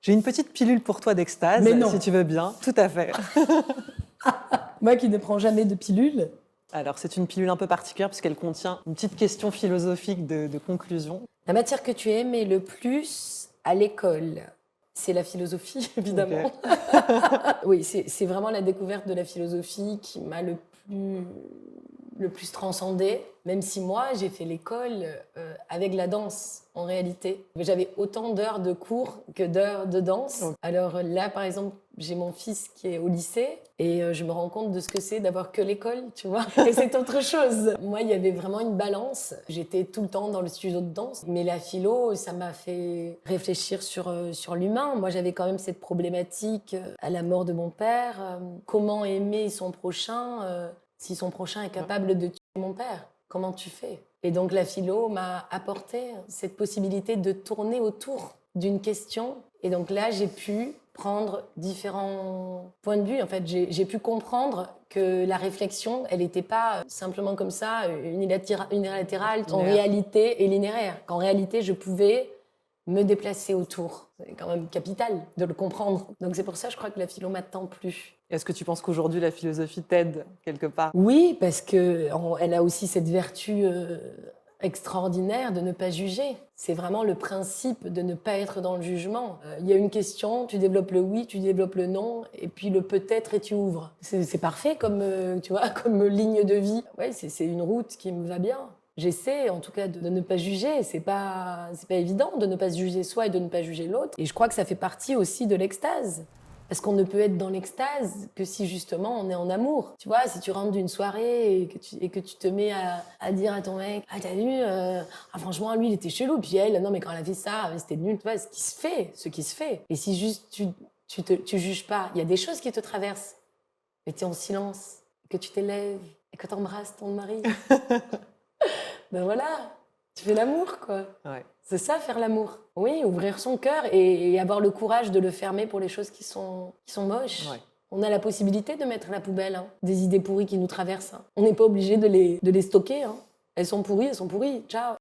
J'ai une petite pilule pour toi d'extase, Mais non. si tu veux bien. Tout à fait. Moi qui ne prends jamais de pilule. Alors, c'est une pilule un peu particulière puisqu'elle contient une petite question philosophique de conclusion. La matière que tu aimais le plus à l'école, c'est la philosophie, évidemment. Ok. Oui, c'est vraiment la découverte de la philosophie qui m'a le plus transcendée, même si moi, j'ai fait l'école avec la danse, en réalité. J'avais autant d'heures de cours que d'heures de danse. Ok. Alors là, par exemple, j'ai mon fils qui est au lycée et je me rends compte de ce que c'est d'avoir que l'école, tu vois. Et c'est autre chose. Moi, il y avait vraiment une balance. J'étais tout le temps dans le studio de danse. Mais la philo, ça m'a fait réfléchir sur l'humain. Moi, j'avais quand même cette problématique à la mort de mon père. Comment aimer son prochain si son prochain est capable de tuer mon père? Comment tu fais? Et donc la philo m'a apporté cette possibilité de tourner autour d'une question. Et donc là, j'ai pu prendre différents points de vue. En fait, j'ai pu comprendre que la réflexion, elle n'était pas simplement comme ça, unilatérale, en réalité et linéaire. Qu'en réalité, je pouvais me déplacer autour. C'est quand même capital de le comprendre. Donc c'est pour ça, je crois que la philo m'a tant plu. Est-ce que tu penses qu'aujourd'hui, la philosophie t'aide quelque part? Oui, parce qu'elle a aussi cette vertu extraordinaire de ne pas juger. C'est vraiment le principe de ne pas être dans le jugement. Il y a une question, tu développes le oui, tu développes le non, et puis le peut-être et tu ouvres. C'est parfait comme, tu vois, comme ligne de vie. Ouais, c'est une route qui me va bien. J'essaie en tout cas de ne pas juger. C'est pas évident de ne pas se juger soi et de ne pas juger l'autre. Et je crois que ça fait partie aussi de l'extase. Parce qu'on ne peut être dans l'extase que si justement on est en amour. Tu vois, si tu rentres d'une soirée et que tu te mets à dire à ton mec « Ah, t'as vu, franchement, lui, il était chelou. » Puis elle « Non, mais quand elle a fait ça, c'était nul. » Tu vois, ce qui se fait. Et si juste tu juges pas, il y a des choses qui te traversent. Mais tu es en silence, que tu t'élèves et que tu embrasses ton mari. Ben voilà, tu fais l'amour, quoi. Ouais. C'est ça, faire l'amour. Oui, ouvrir son cœur et avoir le courage de le fermer pour les choses qui sont moches. Ouais. On a la possibilité de mettre à la poubelle des idées pourries qui nous traversent. On n'est pas obligé de les stocker. Elles sont pourries, ciao.